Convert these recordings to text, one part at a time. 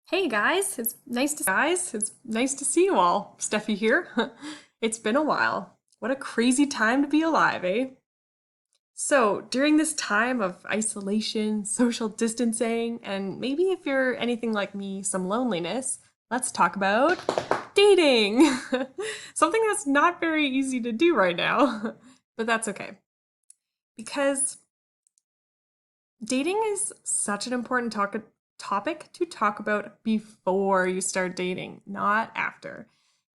Hey guys, it's nice to see you all. Steffi here. It's been a while. What a crazy time to be alive, eh? So, during this time of isolation, social distancing, and maybe if you're anything like me, some loneliness, let's talk about dating. Something that's not very easy to do right now, but that's okay. Because dating is such an important topic to talk about before you start dating, not after.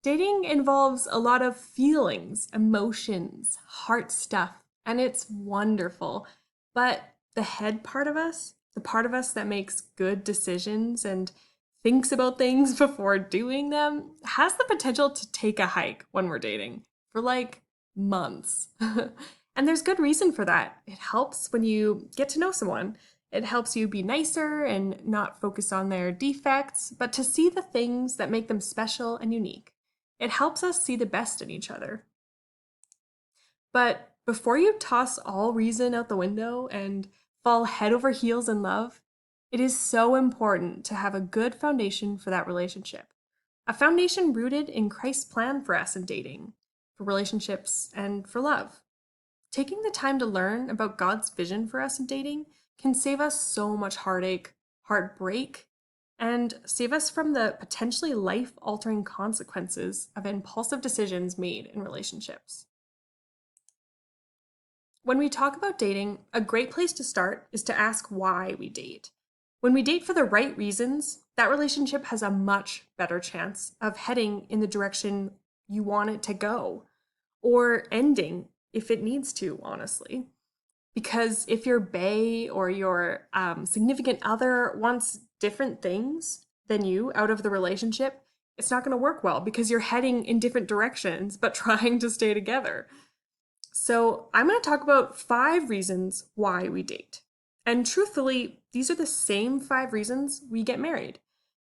Dating involves a lot of feelings, emotions, heart stuff, and it's wonderful. But the head part of us, the part of us that makes good decisions and thinks about things before doing them, has the potential to take a hike when we're dating for like months. And there's good reason for that. It helps when you get to know someone. It helps you be nicer and not focus on their defects, but to see the things that make them special and unique. It helps us see the best in each other. But before you toss all reason out the window and fall head over heels in love, it is so important to have a good foundation for that relationship. A foundation rooted in Christ's plan for us in dating, for relationships, and for love. Taking the time to learn about God's vision for us in dating can save us so much heartache, heartbreak, and save us from the potentially life altering consequences of impulsive decisions made in relationships. When we talk about dating, a great place to start is to ask why we date. When we date for the right reasons, that relationship has a much better chance of heading in the direction you want it to go, or ending if it needs to, honestly. Because if your bae or your significant other wants different things than you out of the relationship, it's not going to work well because you're heading in different directions but trying to stay together. So, I'm going to talk about 5 reasons why we date. And truthfully, these are the same 5 reasons we get married.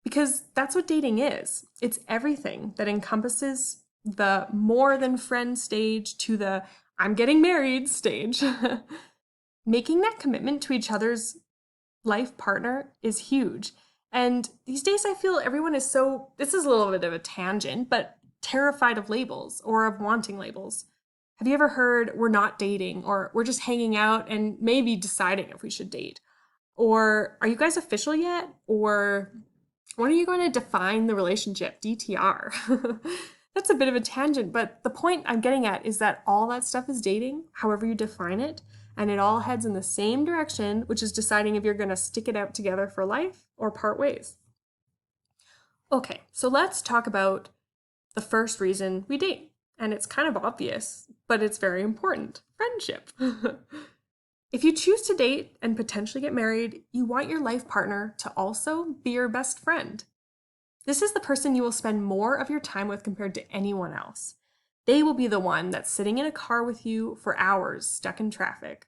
Because that's what dating is. It's everything that encompasses the more than friend stage to the I'm getting married stage. Making that commitment to each other's life partner is huge. And these days, I feel everyone is so, this is a little bit of a tangent, but terrified of labels or of wanting labels. Have you ever heard we're not dating or we're just hanging out and maybe deciding if we should date? Or are you guys official yet? Or when are you going to define the relationship? DTR. That's a bit of a tangent, but the point I'm getting at is that all that stuff is dating, however you define it, and it all heads in the same direction, which is deciding if you're going to stick it out together for life or part ways. Okay, so let's talk about the first reason we date. And it's kind of obvious, but it's very important friendship. If you choose to date and potentially get married, you want your life partner to also be your best friend. This is the person you will spend more of your time with compared to anyone else. They will be the one that's sitting in a car with you for hours stuck in traffic.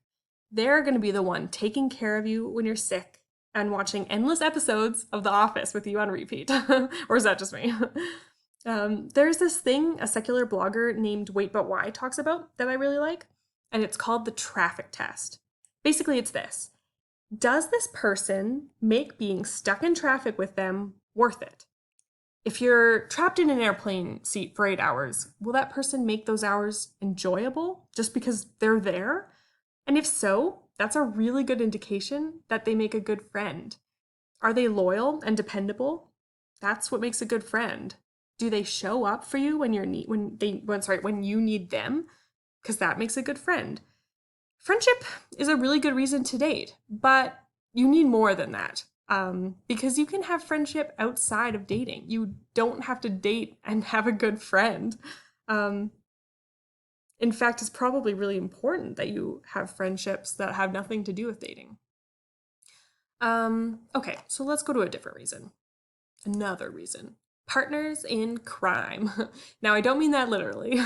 They're going to be the one taking care of you when you're sick and watching endless episodes of The Office with you on repeat. Or is that just me? There's this thing a secular blogger named Wait But Why talks about that I really like, and it's called the traffic test. Basically, it's this. Does this person make being stuck in traffic with them worth it? If you're trapped in an airplane seat for 8 hours, will that person make those hours enjoyable just because they're there? And if so, that's a really good indication that they make a good friend. Are they loyal and dependable? That's what makes a good friend. Do they show up for you when when you need them? Because that makes a good friend. Friendship is a really good reason to date, but you need more than that. Because you can have friendship outside of dating. You don't have to date and have a good friend. Um, in fact, it's probably really important that you have friendships that have nothing to do with dating. Okay, so let's go to a different reason. Another reason. Partners in crime. Now, I don't mean that literally.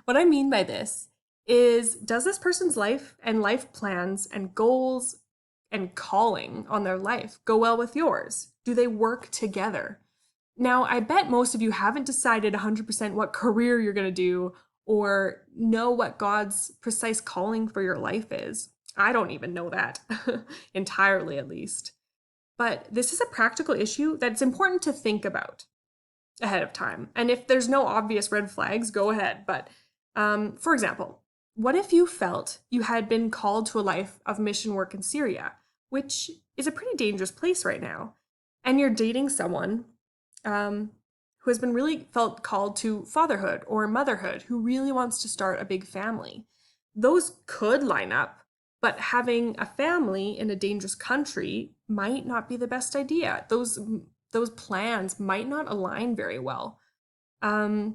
What I mean by this is, does this person's life and life plans and goals and calling on their life go well with yours? Do they work together? Now, I bet most of you haven't decided 100% what career you're going to do or know what God's precise calling for your life is. I don't even know that, entirely at least. but this is a practical issue that's important to think about ahead of time. And if there's no obvious red flags, go ahead. But for example, what if you felt you had been called to a life of mission work in Syria, which is a pretty dangerous place right now, and you're dating someone who has been really felt called to fatherhood or motherhood, who really wants to start a big family? Those could line up, but having a family in a dangerous country might not be the best idea. Those plans might not align very well. So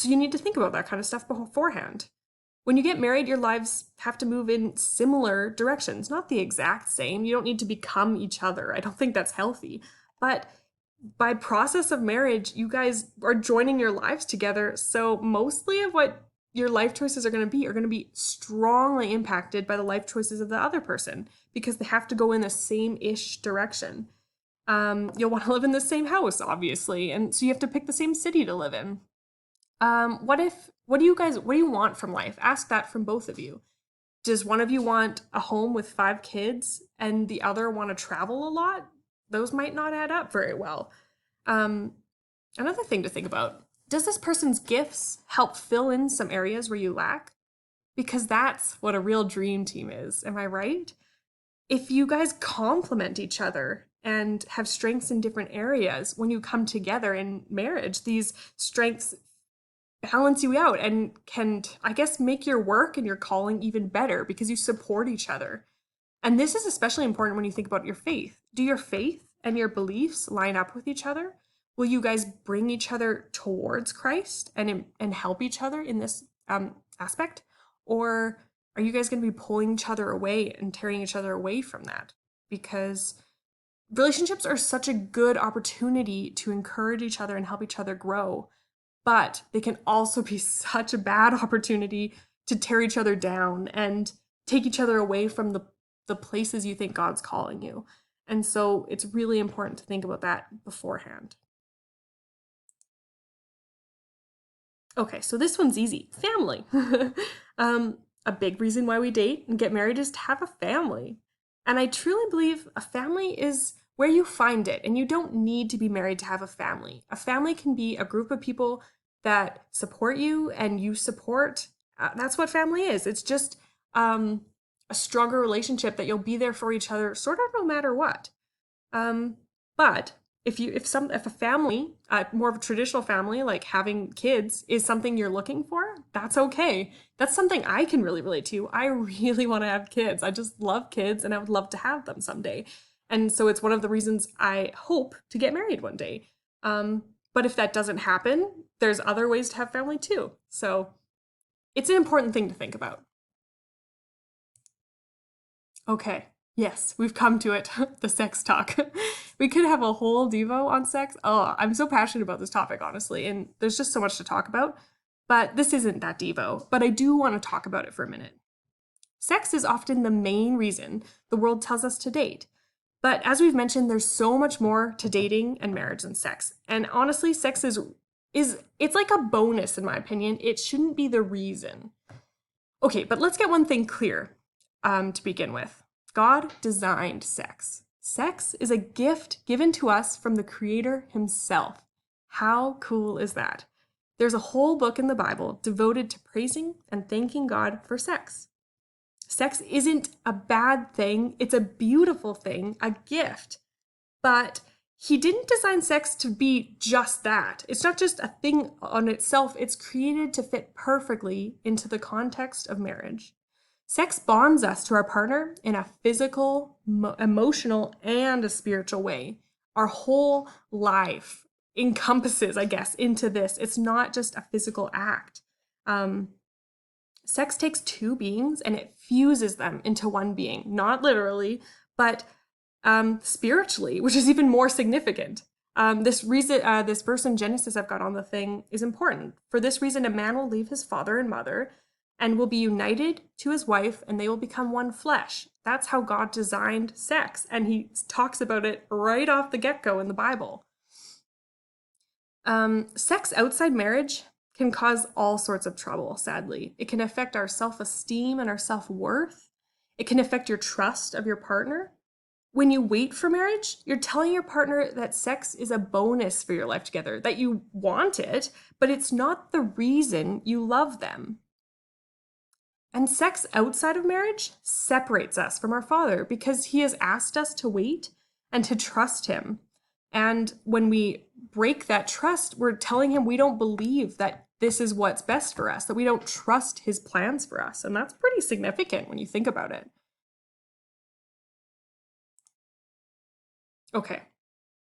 you need to think about that kind of stuff beforehand. When you get married, your lives have to move in similar directions, not the exact same. You don't need to become each other. I don't think that's healthy. But by process of marriage, you guys are joining your lives together. So mostly of what your life choices are going to be strongly impacted by the life choices of the other person, because they have to go in the same-ish direction. You'll want to live in the same house, obviously, and so you have to pick the same city to live in. What do you want from life? Ask that from both of you. Does one of you want a home with 5 kids and the other want to travel a lot? Those might not add up very well. Another thing to think about, does this person's gifts help fill in some areas where you lack? Because that's what a real dream team is. Am I right? If you guys complement each other and have strengths in different areas, when you come together in marriage, these strengths balance you out and can, I guess, make your work and your calling even better because you support each other. And this is especially important when you think about your faith. Do your faith and your beliefs line up with each other? Will you guys bring each other towards Christ and help each other in this aspect? Or are you guys going to be pulling each other away and tearing each other away from that? Because relationships are such a good opportunity to encourage each other and help each other grow, but they can also be such a bad opportunity to tear each other down and take each other away from the places you think God's calling you. And so it's really important to think about that beforehand. Okay, so this one's easy. Family. A big reason why we date and get married is to have a family. And I truly believe a family is where you find it, and you don't need to be married to have a family. A family can be a group of people that support you and you support. That's what family is. It's just a stronger relationship that you'll be there for each other sort of no matter what. But if a family, more of a traditional family, like having kids, is something you're looking for, that's okay. That's something I can really relate to. I really want to have kids. I just love kids and I would love to have them someday. And so it's one of the reasons I hope to get married one day. But if that doesn't happen, there's other ways to have family too. So it's an important thing to think about. Okay. Yes, we've come to it, the sex talk. We could have a whole Devo on sex. Oh, I'm so passionate about this topic, honestly, and there's just so much to talk about. But this isn't that Devo, but I do want to talk about it for a minute. Sex is often the main reason the world tells us to date. But as we've mentioned, there's so much more to dating and marriage than sex. And honestly, sex is it's like a bonus in my opinion. It shouldn't be the reason. Okay, but let's get one thing clear to begin with. God designed sex. Sex is a gift given to us from the Creator himself. How cool is that? There's a whole book in the Bible devoted to praising and thanking God for sex. Sex isn't a bad thing, it's a beautiful thing, a gift. But he didn't design sex to be just that. It's not just a thing on itself, it's created to fit perfectly into the context of marriage. Sex bonds us to our partner in a physical, emotional, and a spiritual way. Our whole life encompasses, I guess, into this. It's not just a physical act. Sex takes 2 beings and it fuses them into one being, not literally, but spiritually, which is even more significant. This verse in Genesis I've got on the thing is important. For this reason, a man will leave his father and mother and will be united to his wife, and they will become one flesh. That's how God designed sex, and he talks about it right off the get-go in the Bible. Sex outside marriage can cause all sorts of trouble, sadly. It can affect our self-esteem and our self-worth. It can affect your trust of your partner. When you wait for marriage, you're telling your partner that sex is a bonus for your life together, that you want it, but it's not the reason you love them. And sex outside of marriage separates us from our Father because He has asked us to wait and to trust Him. And when we break that trust, we're telling Him we don't believe that this is what's best for us, that we don't trust His plans for us. And that's pretty significant when you think about it. Okay,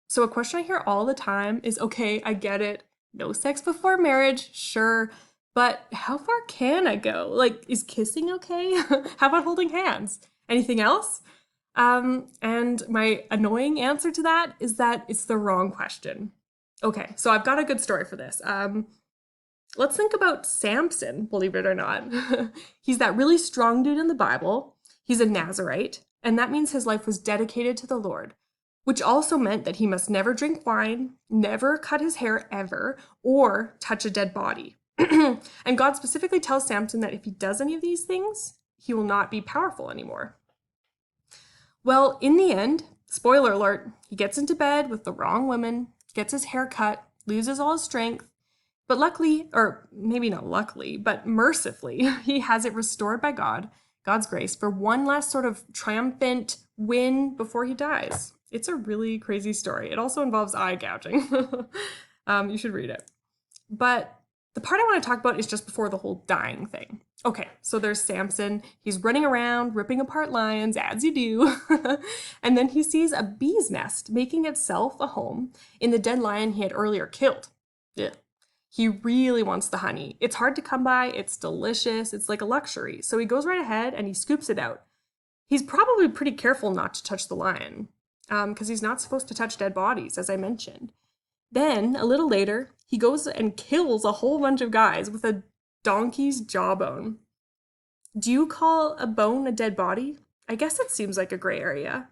so a question I hear all the time is, okay, I get it. No sex before marriage, sure. But how far can I go? Like, is kissing okay? How about holding hands? Anything else? And my annoying answer to that is that it's the wrong question. Okay, so I've got a good story for this. Let's think about Samson, believe it or not. He's that really strong dude in the Bible. He's a Nazarite, and that means his life was dedicated to the Lord, which also meant that he must never drink wine, never cut his hair ever, or touch a dead body. And God specifically tells Samson that if he does any of these things, he will not be powerful anymore. Well, in the end, spoiler alert, he gets into bed with the wrong woman, gets his hair cut, loses all his strength, but luckily, or maybe not luckily, but mercifully, he has it restored by God, God's grace, for one last sort of triumphant win before he dies. It's a really crazy story. It also involves eye gouging. You should read it. But the part I want to talk about is just before the whole dying thing. Okay, so there's Samson. He's running around, ripping apart lions, as you do. And then he sees a bee's nest making itself a home in the dead lion he had earlier killed. Yeah. He really wants the honey. It's hard to come by. It's delicious. It's like a luxury. So he goes right ahead and he scoops it out. He's probably pretty careful not to touch the lion because he's not supposed to touch dead bodies, as I mentioned. Then, a little later, he goes and kills a whole bunch of guys with a donkey's jawbone. Do you call a bone a dead body? I guess it seems like a gray area.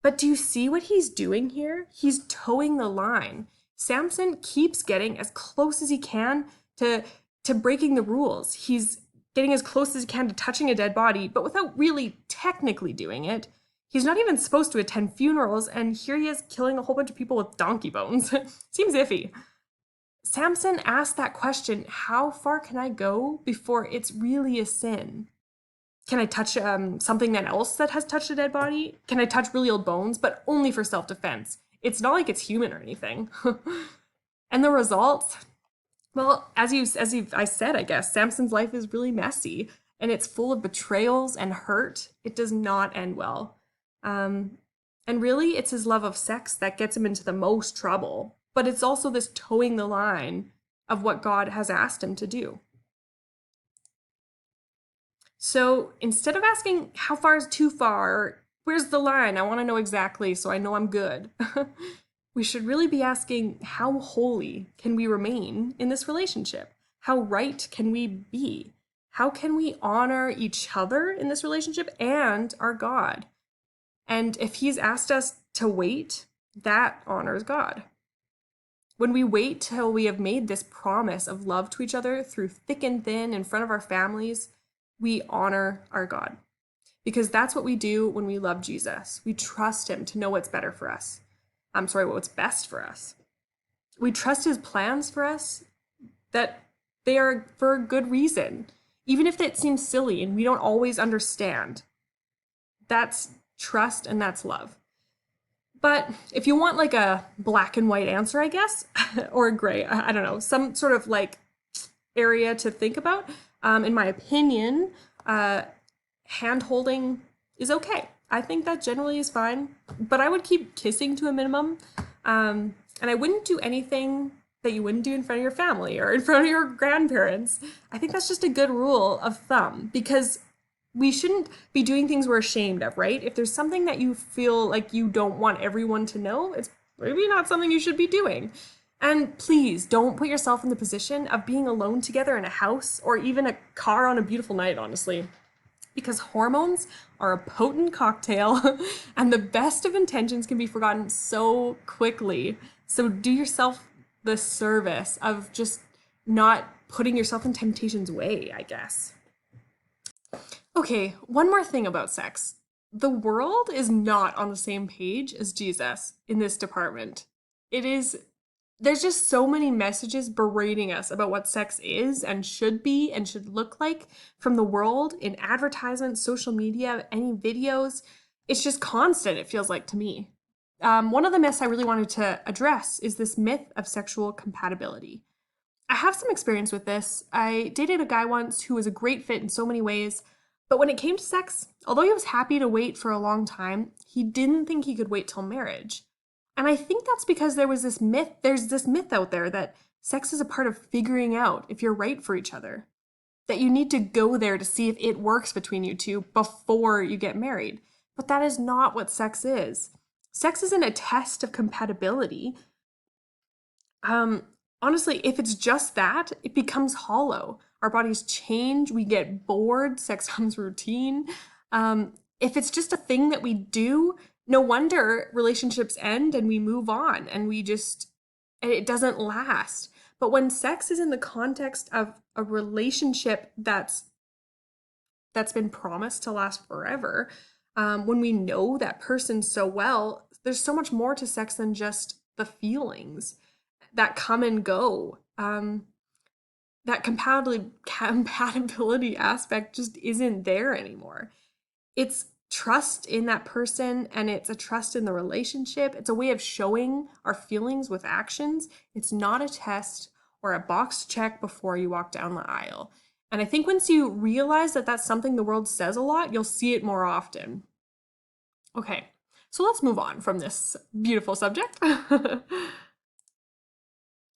But do you see what he's doing here? He's towing the line. Samson keeps getting as close as he can to breaking the rules. He's getting as close as he can to touching a dead body, but without really technically doing it. He's not even supposed to attend funerals, and here he is killing a whole bunch of people with donkey bones. Seems iffy. Samson asked that question, how far can I go before it's really a sin? Can I touch something else that has touched a dead body? Can I touch really old bones, but only for self-defense? It's not like it's human or anything. And the results? Well, I said, I guess, Samson's life is really messy, and it's full of betrayals and hurt. It does not end well. And really, it's his love of sex that gets him into the most trouble. But it's also this towing the line of what God has asked him to do. So instead of asking how far is too far, or where's the line, I want to know exactly so I know I'm good, we should really be asking how holy can we remain in this relationship? How right can we be? How can we honor each other in this relationship and our God? And if he's asked us to wait, that honors God. When we wait till we have made this promise of love to each other through thick and thin in front of our families, we honor our God. Because that's what we do when we love Jesus. We trust him to know what's better for us. What's best for us. We trust his plans for us, that they are for a good reason. Even if it seems silly and we don't always understand. That's trust and that's love. But if you want like a black and white answer, I guess, or a gray, I don't know, some sort of like area to think about, in my opinion, hand holding is okay. I think that generally is fine, but I would keep kissing to a minimum. And I wouldn't do anything that you wouldn't do in front of your family or in front of your grandparents. I think that's just a good rule of thumb because we shouldn't be doing things we're ashamed of, right? If there's something that you feel like you don't want everyone to know, it's maybe not something you should be doing. And please don't put yourself in the position of being alone together in a house or even a car on a beautiful night, honestly. Because hormones are a potent cocktail and the best of intentions can be forgotten so quickly. So do yourself the service of just not putting yourself in temptation's way, I guess. Okay, one more thing about sex. The world is not on the same page as Jesus in this department. It is, there's just so many messages berating us about what sex is and should be and should look like from the world in advertisements, social media, any videos. It's just constant, it feels like to me. One of the myths I really wanted to address is this myth of sexual compatibility. I have some experience with this. I dated a guy once who was a great fit in so many ways, but when it came to sex, although he was happy to wait for a long time, he didn't think he could wait till marriage. And I think that's because there's this myth out there that sex is a part of figuring out if you're right for each other. That you need to go there to see if it works between you two before you get married. But that is not what sex is. Sex isn't a test of compatibility. Um, Honestly, if it's just that, it becomes hollow. Our bodies change, we get bored, sex becomes routine. If it's just a thing that we do, no wonder relationships end and we move on and it doesn't last. But when sex is in the context of a relationship that's been promised to last forever, when we know that person so well, there's so much more to sex than just the feelings that come and go. That compatibility aspect just isn't there anymore. It's trust in that person and it's a trust in the relationship. It's a way of showing our feelings with actions. It's not a test or a box check before you walk down the aisle. And I think once you realize that that's something the world says a lot, you'll see it more often. Okay, so let's move on from this beautiful subject.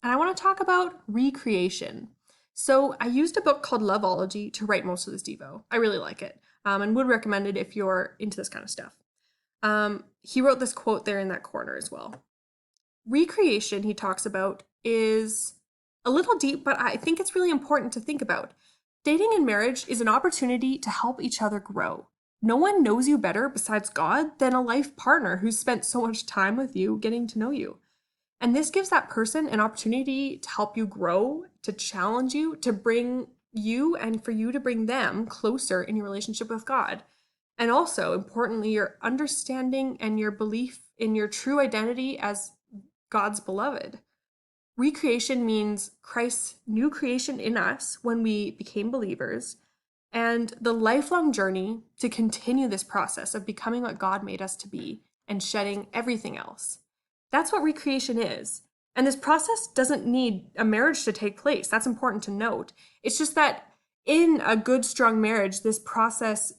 And I want to talk about recreation. So I used a book called Loveology to write most of this Devo. I really like it and would recommend it if you're into this kind of stuff. He wrote this quote there in that corner as well. Recreation, he talks about, is a little deep, but I think it's really important to think about. Dating and marriage is an opportunity to help each other grow. No one knows you better besides God than a life partner who's spent so much time with you getting to know you. And this gives that person an opportunity to help you grow, to challenge you, to bring you and for you to bring them closer in your relationship with God. And also, importantly, your understanding and your belief in your true identity as God's beloved. Recreation means Christ's new creation in us when we became believers, and the lifelong journey to continue this process of becoming what God made us to be and shedding everything else. That's what recreation is. And this process doesn't need a marriage to take place. That's important to note. It's just that in a good, strong marriage, this process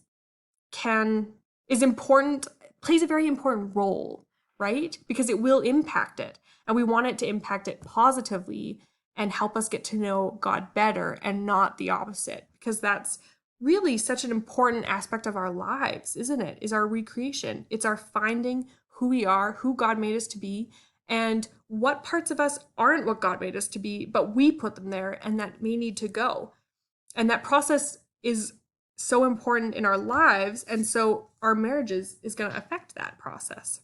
is important, plays a very important role, right? Because it will impact it. And we want it to impact it positively and help us get to know God better and not the opposite. Because that's really such an important aspect of our lives, isn't it? Is our recreation. It's our finding who we are, who God made us to be, and what parts of us aren't what God made us to be, but we put them there and that may need to go. And that process is so important in our lives, and so our marriages is going to affect that process.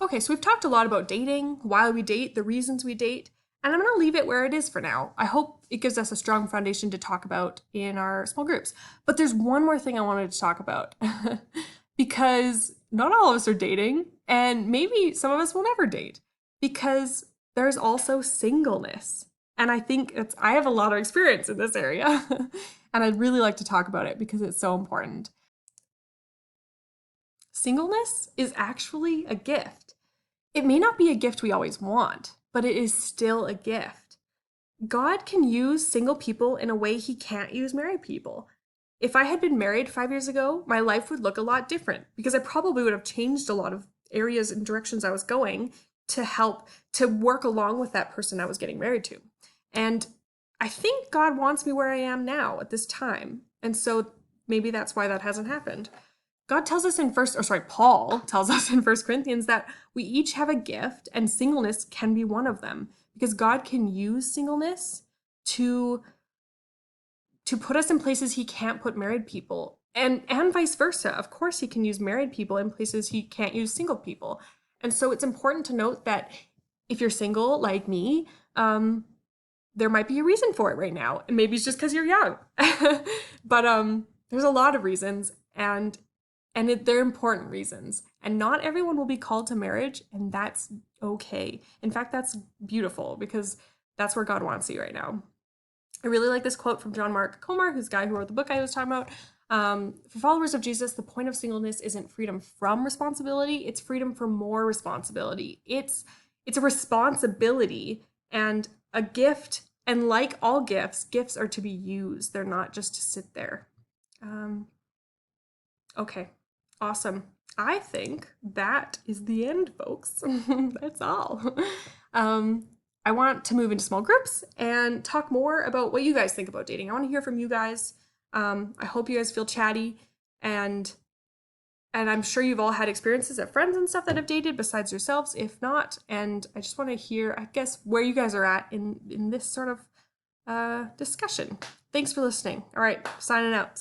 Okay, so we've talked a lot about dating, why we date, the reasons we date, and I'm going to leave it where it is for now. I hope it gives us a strong foundation to talk about in our small groups. But there's one more thing I wanted to talk about because not all of us are dating, and maybe some of us will never date because there's also singleness. And I think I have a lot of experience in this area, and I'd really like to talk about it because it's so important. Singleness is actually a gift. It may not be a gift we always want, but it is still a gift. God can use single people in a way he can't use married people. If I had been married 5 years ago, my life would look a lot different because I probably would have changed a lot of areas and directions I was going to help to work along with that person I was getting married to. And I think God wants me where I am now at this time. And so maybe that's why that hasn't happened. God tells us Paul tells us in 1 Corinthians that we each have a gift and singleness can be one of them because God can use singleness to put us in places he can't put married people and vice versa. Of course, he can use married people in places he can't use single people. And so it's important to note that if you're single like me, there might be a reason for it right now. And maybe it's just because you're young. But there's a lot of reasons. and they're important reasons. And not everyone will be called to marriage, and that's okay. In fact, that's beautiful because that's where God wants you right now. I really like this quote from John Mark Comer, who's the guy who wrote the book I was talking about. For followers of Jesus, the point of singleness isn't freedom from responsibility, it's freedom from more responsibility. It's a responsibility and a gift. And like all gifts, gifts are to be used. They're not just to sit there. Okay, awesome. I think that is the end, folks. That's all. I want to move into small groups and talk more about what you guys think about dating. I want to hear from you guys. I hope you guys feel chatty, and I'm sure you've all had experiences of friends and stuff that have dated besides yourselves, if not. And I just want to hear, I guess, where you guys are at in this sort of discussion. Thanks for listening. All right, signing out.